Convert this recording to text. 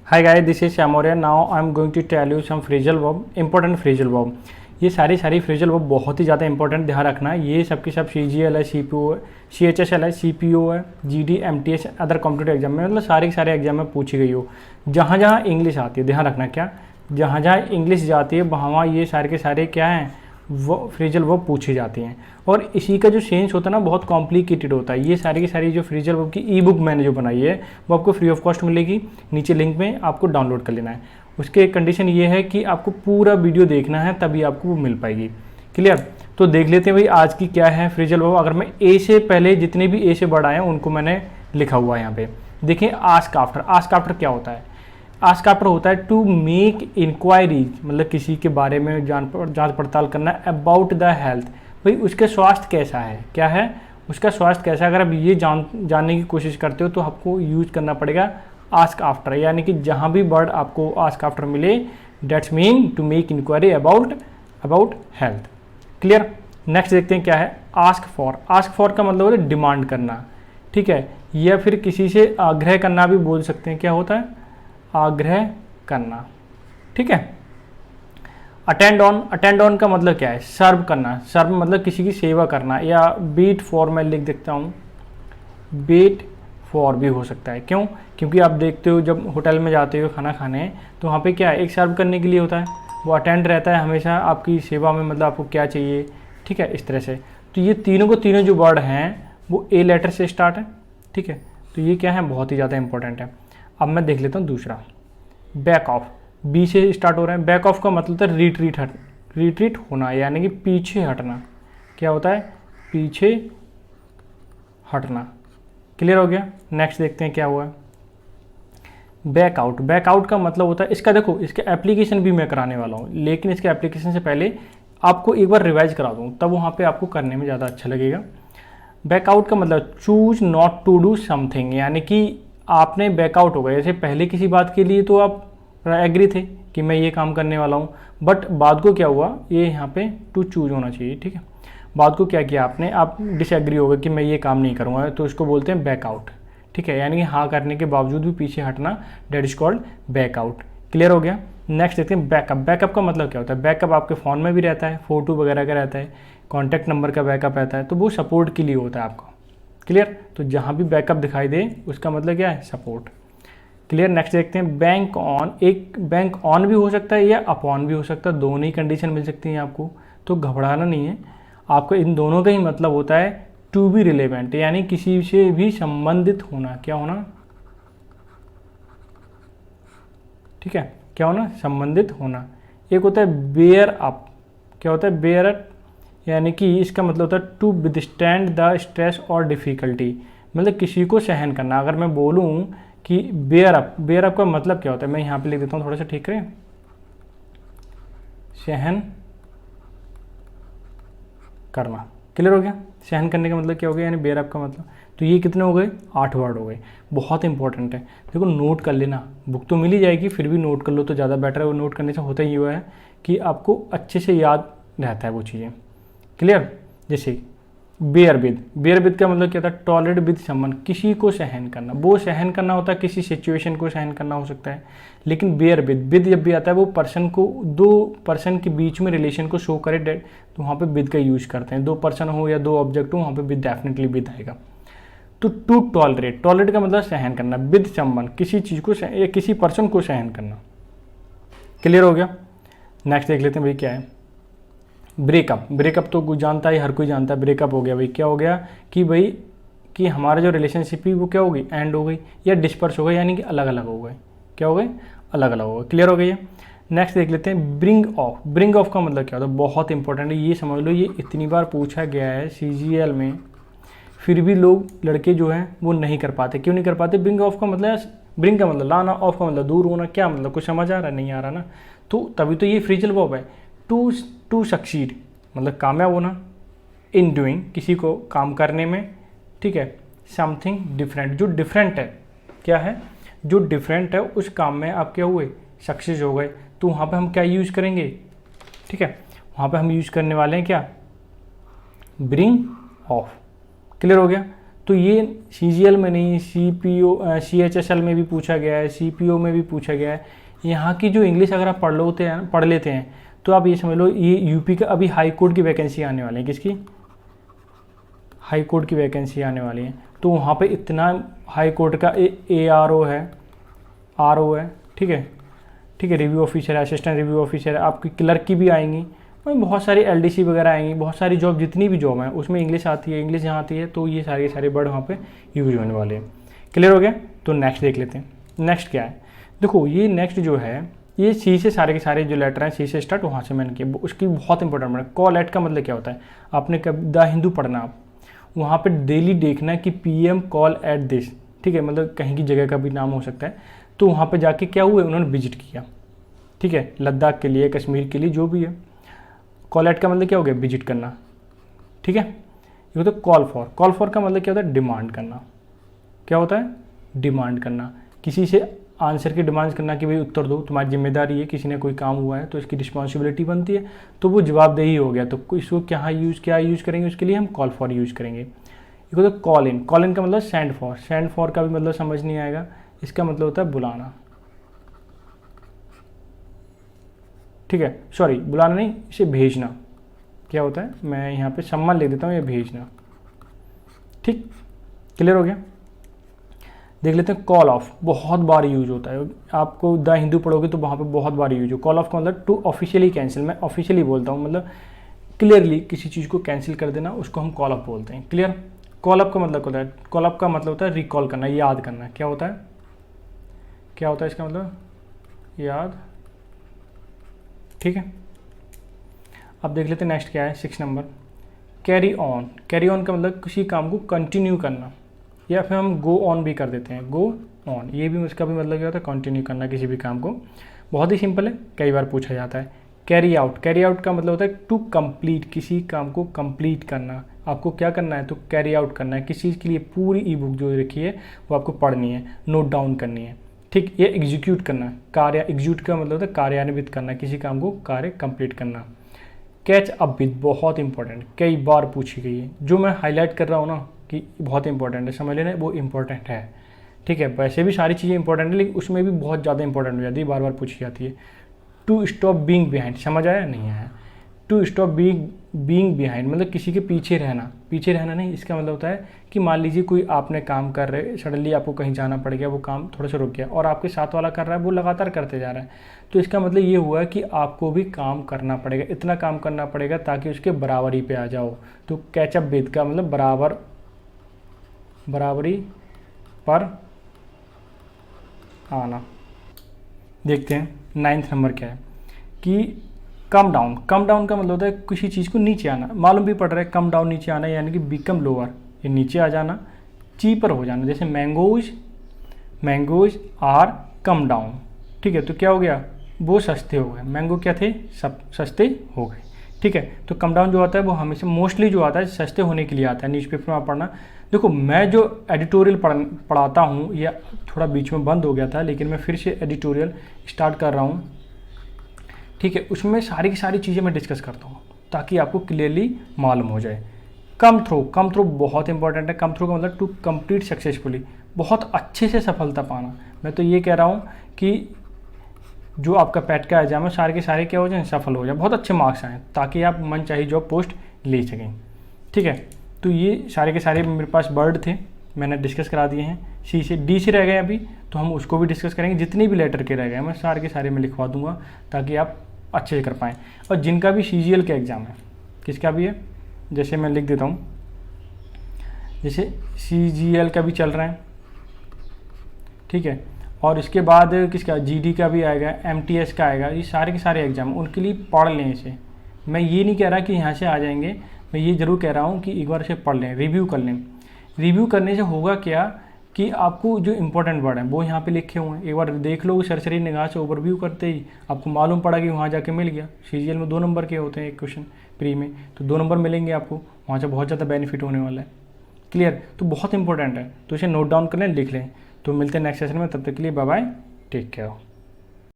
Hi guys, this is Shamoria. Now I'm going to tell you some phrasal verb, important phrasal verb. ये सारी phrasal verb बहुत ही ज़्यादा important, ध्यान रखना है। ये सबके सब CGL है, CPO है, CHSL है, CPO है, GD, MTS, other competitive exam में, मतलब सारे के सारे एग्जाम में पूछी गई हो। जहाँ जहाँ इंग्लिश आती है, ध्यान रखना, क्या जहाँ जहाँ इंग्लिश जाती है वहाँ ये सारे के सारे क्या हैं, वो फ्रेजल वर्ब पूछी जाती हैं। और इसी का जो सेंस होता है ना, बहुत कॉम्प्लिकेटेड होता है। ये सारी की सारी जो फ्रेजल वर्ब की ई बुक मैंने जो बनाई है वो आपको फ्री ऑफ कॉस्ट मिलेगी, नीचे लिंक में आपको डाउनलोड कर लेना है। उसके कंडीशन ये है कि आपको पूरा वीडियो देखना है, तभी आपको वो मिल पाएगी। क्लियर? तो देख लेते हैं भाई आज की क्या है फ्रेजल वर्ब। अगर मैं ए से पहले जितने भी ए से वर्ड आए हैं उनको मैंने लिखा हुआ है यहाँ पे। देखिए आस्क आफ्टर, आस्क आफ्टर क्या होता है? आस्क आफ्टर होता है टू मेक इंक्वायरीज, मतलब किसी के बारे में जांच पड़ताल करना, अबाउट द हेल्थ, भाई उसके स्वास्थ्य कैसा है, क्या है उसका स्वास्थ्य कैसा है। अगर आप ये जानने की कोशिश करते हो तो आपको यूज करना पड़ेगा आस्क आफ्टर, यानी कि जहाँ भी वर्ड आपको आस्क आफ्टर मिले that's mean to make inquiry about health. Clear? Next देखते हैं क्या है आस्क फॉर। आस्क फॉर का मतलब होता है डिमांड करना, ठीक है, या फिर किसी से आग्रह करना भी बोल सकते हैं। क्या होता है? आग्रह करना, ठीक है। अटेंड ऑन, अटेंड ऑन का मतलब क्या है? सर्व करना, सर्व मतलब किसी की सेवा करना, या वेट फॉर मैं लिख देता हूँ, वेट फॉर भी हो सकता है। क्यों? क्योंकि आप देखते हो जब होटल में जाते हो खाना खाने, तो वहाँ पे क्या है, एक सर्व करने के लिए होता है, वो अटेंड रहता है हमेशा आपकी सेवा में, मतलब आपको क्या चाहिए, ठीक है, इस तरह से। तो ये तीनों जो वर्ड हैं वो ए लेटर से स्टार्ट है, ठीक है। तो ये क्या है, बहुत ही ज़्यादा इंपॉर्टेंट है। अब मैं देख लेता हूँ दूसरा, बैक ऑफ, बी से स्टार्ट हो रहा है। बैक ऑफ का मतलब होता है रिट्रीट होना, यानी कि पीछे हटना। क्या होता है? पीछे हटना। क्लियर हो गया? नेक्स्ट देखते हैं क्या हुआ। बैक आउट, बैक आउट का मतलब होता है, इसका देखो, इसका एप्लीकेशन भी मैं कराने वाला हूँ, लेकिन इसके एप्लीकेशन से पहले आपको एक बार रिवाइज करा दूँ, तब वहाँ पे आपको करने में ज़्यादा अच्छा लगेगा। बैकआउट का मतलब choose not to do something, यानी कि आपने बैकआउट हो गए। जैसे पहले किसी बात के लिए तो आप एग्री थे कि मैं ये काम करने वाला हूँ, बट बाद को क्या हुआ, ये यहाँ पे टू चूज होना चाहिए, ठीक है। बाद को क्या किया आपने, आप डिसएग्री हो गए कि मैं ये काम नहीं करूँगा, तो इसको बोलते हैं बैकआउट, ठीक है। यानी कि हाँ करने के बावजूद भी पीछे हटना, that is called back out. Clear हो गया? नेक्स्ट देखते हैं बैकअप। बैकअप का मतलब क्या होता है? बैकअप आपके फ़ोन में भी रहता है, फ़ोटो वगैरह का रहता है, कॉन्टैक्ट नंबर का बैकअप रहता है, तो वो सपोर्ट के लिए होता है आपको। क्लियर? तो जहाँ भी बैकअप दिखाई दे उसका मतलब क्या है? सपोर्ट। क्लियर? नेक्स्ट देखते हैं बैंक ऑन। एक बैंक ऑन भी हो सकता है या अपॉन भी हो सकता है, दोनों ही कंडीशन मिल सकती हैं आपको, तो घबराना नहीं है। आपको इन दोनों का ही मतलब होता है टू बी रिलेवेंट, यानी किसी से भी संबंधित होना। क्या होना? ठीक है, क्या होना? संबंधित होना। एक होता है बेयर अप। क्या होता है बेयर अप? यानी कि इसका मतलब होता है टू विदस्टैंड द स्ट्रेस और डिफ़िकल्टी, मतलब किसी को सहन करना। अगर मैं बोलूँ कि बेयर अप, बेयर अप का मतलब क्या होता है, मैं यहाँ पे लिख देता हूँ, थोड़ा सा ठीक करें, सहन करना। क्लियर हो गया? सहन करने का मतलब क्या हो गया, यानी बेयर अप का मतलब। तो ये कितने हो गए? 8 वर्ड हो गए। बहुत इंपॉर्टेंट है, देखो नोट कर लेना, बुक तो मिल ही जाएगी, फिर भी नोट कर लो तो ज़्यादा बेटर है। वो नोट करने से होता ही हुआ है कि आपको अच्छे से याद रहता है वो चीज़ें। क्लियर? जैसे बेयर विद, बेयर विद का मतलब क्या था? टॉलरेट विद समवन, किसी को सहन करना। वो सहन करना होता है, किसी सिचुएशन को सहन करना हो सकता है, लेकिन बेयर विद जब भी आता है वो पर्सन को, दो पर्सन के बीच में रिलेशन को शो करे, तो वहाँ पे विद का यूज करते हैं। दो पर्सन हो या दो ऑब्जेक्ट हो, वहाँ पे विद डेफिनेटली विद आएगा। तो टू टॉलरेट, टॉलरेट का मतलब सहन करना, विद समवन किसी चीज़ को या किसी पर्सन को सहन करना। क्लियर हो गया? नेक्स्ट देख लेते हैं भाई क्या है ब्रेकअप। ब्रेकअप तो कोई जानता है, हर कोई जानता है। ब्रेकअप हो गया भाई, क्या हो गया कि भाई कि हमारा जो रिलेशनशिप है वो क्या हो गई, एंड हो गई या डिस्पर्स हो गई, यानी कि अलग अलग हो गए। क्या हो गए? अलग अलग हो गए। क्लियर हो गई है? नेक्स्ट देख लेते हैं ब्रिंग ऑफ। ब्रिंग ऑफ का मतलब क्या होता है? बहुत इंपॉर्टेंट है, ये समझ लो, ये इतनी बार पूछा गया है CGL में, फिर भी लोग लड़के जो हैं वो नहीं कर पाते। क्यों नहीं कर पाते? ब्रिंग ऑफ का मतलब, ब्रिंग का मतलब लाना, ऑफ का मतलब दूर होना। क्या मतलब, कुछ समझ आ रहा है? नहीं आ रहा ना, तो तभी तो ये फ्रेजल वर्ब है। टू सक्सीड मतलब कामयाब होना, इन डूइंग किसी को काम करने में, ठीक है, समथिंग डिफरेंट, जो डिफरेंट है, क्या है, जो डिफरेंट है उस काम में आप क्या हुए, सक्सेस हो गए। तो वहाँ पे हम क्या यूज़ करेंगे, ठीक है, वहाँ पे हम यूज़ करने वाले हैं क्या, ब्रिंग ऑफ। क्लियर हो गया? तो ये CGL में नहीं, CPO CHSL में भी पूछा गया है, CPO में भी पूछा गया है। यहाँ की जो इंग्लिश अगर आप पढ़ लेते हैं तो आप ये समझ लो ये यूपी का अभी हाई कोर्ट की वैकेंसी आने वाली है। किसकी? हाई कोर्ट की वैकेंसी आने वाली है। तो वहाँ पे इतना हाई कोर्ट का ARO है, RO है, ठीक है, रिव्यू ऑफिसर है, असिस्टेंट रिव्यू ऑफिसर है, आपकी क्लर्क की भी आएंगी और बहुत सारी LDC वगैरह आएंगी, बहुत सारी जॉब, जितनी भी जॉब हैं उसमें इंग्लिश आती है, इंग्लिश यहाँ आती है, तो ये सारे वर्ड वहाँ पे यूज होने वाले हैं। क्लियर हो गया? तो नेक्स्ट देख लेते हैं। नेक्स्ट क्या है? देखो ये नेक्स्ट जो है ये C से सारे के सारे जो लेटर हैं C से स्टार्ट, वहाँ से मैंने किया, उसकी बहुत इंपॉर्टेंट है। कॉल एट का मतलब क्या होता है? आपने कभी द हिंदू पढ़ना, आप वहाँ पे डेली देखना कि PM कॉल एट दिस, ठीक है, मतलब कहीं की जगह का भी नाम हो सकता है। तो वहाँ पे जाके क्या हुआ, उन्होंने विजिट किया, ठीक है, लद्दाख के लिए, कश्मीर के लिए, जो भी है। कॉल एट का मतलब क्या हो गया? विजिट करना, ठीक है। ये होता है कॉल फॉर। कॉल फॉर का मतलब क्या होता है? डिमांड करना। क्या होता है? डिमांड करना, किसी से आंसर की डिमांड करना कि भाई उत्तर दो, तुम्हारी जिम्मेदारी है, किसी ने कोई काम हुआ है तो इसकी रिस्पॉन्सिबिलिटी बनती है, तो वो जवाबदेही हो गया। तो इसको क्या यूज़ करेंगे? उसके लिए हम कॉल फॉर यूज़ करेंगे। ये होता है कॉल इन। कॉल इन का मतलब सेंड फॉर। सेंड फॉर का भी मतलब समझ नहीं आएगा, इसका मतलब होता है बुलाना, ठीक है, सॉरी बुलाना नहीं, इसे भेजना। क्या होता है? मैं यहाँ पे सम्मान ले देता हूँ, ये भेजना, ठीक। क्लियर हो गया? देख लेते हैं कॉल ऑफ। बहुत बार यूज होता है, आपको द हिंदू पढ़ोगे तो वहाँ पे बहुत बार यूज हो। कॉल ऑफ का मतलब टू ऑफिशियली कैंसिल। मैं ऑफिशियली बोलता हूँ, मतलब क्लियरली किसी चीज़ को कैंसिल कर देना, उसको हम कॉल ऑफ बोलते हैं। क्लियर? कॉल ऑफ का मतलब होता है, कॉल ऑफ का मतलब होता है रिकॉल करना, याद करना। क्या होता है? क्या होता है इसका मतलब? याद, ठीक है। अब देख लेते हैं नेक्स्ट क्या है, 6 number, carry on. Carry on का मतलब किसी काम को कंटिन्यू करना, या फिर हम गो ऑन भी कर देते हैं, गो ऑन। ये भी उसका भी मतलब क्या होता है? कंटिन्यू करना किसी भी काम को। बहुत ही सिंपल है, कई बार पूछा जाता है। Carry out. कैरी आउट का मतलब होता है टू कंप्लीट, किसी काम को कंप्लीट करना। आपको क्या करना है? तो कैरी आउट करना है किसी चीज़ के लिए। पूरी ई बुक जो रखी है वो आपको पढ़नी है, नोट डाउन करनी है, ठीक। ये एग्जीक्यूट करना, कार्य, एग्जीक्यूट का मतलब होता है कार्यान्वित करना, किसी काम को कार्य कंप्लीट करना। कैच अप विद, बहुत इंपॉर्टेंट, कई बार पूछी गई है। जो मैं हाईलाइट कर रहा हूँ ना कि बहुत इंपॉर्टेंट है, समझ लेना, वो इंपॉर्टेंट है, ठीक है। वैसे भी सारी चीज़ें इंपॉर्टेंट है, लेकिन उसमें भी बहुत ज़्यादा इंपॉर्टेंट हो जाती है, बार बार पूछी जाती है। टू स्टॉप बीइंग बिहाइंड, समझ आया? नहीं आया? टू स्टॉप बीइंग बिहाइंड मतलब किसी के पीछे रहना। पीछे रहना नहीं, इसका मतलब होता है कि मान लीजिए कोई आपने काम कर रहे, सडनली आपको कहीं जाना पड़ गया, वो काम थोड़ा सा रुक गया, और आपके साथ वाला कर रहा है, वो लगातार करते जा रहा है, तो इसका मतलब ये हुआ कि आपको भी काम करना पड़ेगा, इतना काम करना पड़ेगा ताकि उसके बराबरी पे आ जाओ। तो कैचअप विद का मतलब बराबरी पर आना। देखते हैं 9th नंबर क्या है कि कम डाउन। कम डाउन का मतलब होता है किसी चीज़ को नीचे आना। मालूम भी पड़ रहा है कम डाउन नीचे आना, यानी कि बिकम लोअर, ये नीचे आ जाना, चीपर हो जाना। जैसे मैंगोज आर कम डाउन, ठीक है, तो क्या हो गया? वो सस्ते हो गए। मैंगो क्या थे? सब सस्ते हो गए, ठीक है। तो कम डाउन जो आता है वो हमेशा मोस्टली जो आता है सस्ते होने के लिए आता है। न्यूज़पेपर में पढ़ना, देखो मैं जो एडिटोरियल पढ़ाता हूँ, या थोड़ा बीच में बंद हो गया था, लेकिन मैं फिर से एडिटोरियल स्टार्ट कर रहा हूँ, ठीक है। उसमें सारी की सारी चीज़ें मैं डिस्कस करता हूँ ताकि आपको क्लियरली मालूम हो जाए। कम थ्रू बहुत इंपॉर्टेंट है। कम थ्रू का मतलब टू कंप्लीट सक्सेसफुली, बहुत अच्छे से सफलता पाना। मैं तो ये कह रहा हूँ कि जो आपका पैट का एग्जाम है सारे के सारे क्या हो जाए? सफल हो जाए, बहुत अच्छे मार्क्स आएँ, ताकि आप मन चाहिए जॉब पोस्ट ले सकें, ठीक है। तो ये सारे के सारे मेरे पास वर्ड थे, मैंने डिस्कस करा दिए हैं। सी से डी से रह गए अभी, तो हम उसको भी डिस्कस करेंगे। जितने भी लेटर के रह गए मैं सारे के सारे में लिखवा दूंगा ताकि आप अच्छे से कर पाएँ। और जिनका भी CGL का एग्ज़ाम है, किसका भी है, जैसे मैं लिख देता हूँ, जैसे CGL का भी चल रहा है, ठीक है, और इसके बाद किसका GD का भी आएगा, MTS का आएगा, ये सारे के सारे एग्ज़ाम उनके लिए पढ़ लें इसे। मैं ये नहीं कह रहा कि यहाँ से आ जाएंगे, मैं ये ज़रूर कह रहा हूँ कि एक बार इसे पढ़ लें, रिव्यू कर लें। रिव्यू करने से होगा क्या कि आपको जो इंपॉर्टेंट वर्ड हैं वो यहाँ पे लिखे हुए हैं, एक बार देख लो, सरसरी निगाह से ओवरव्यू करते ही आपको मालूम पड़ा कि वहाँ जाके मिल गया। CGL में 2 नंबर के होते हैं एक क्वेश्चन प्री में, तो 2 नंबर मिलेंगे आपको, वहाँ से बहुत ज़्यादा बेनिफिट होने वाला है। क्लियर? तो बहुत इंपॉर्टेंट है, तो इसे नोट डाउन कर लें, लिख लें। तो मिलते हैं नेक्स्ट सेशन में, तब तक के लिए बाय बाय, टेक केयर।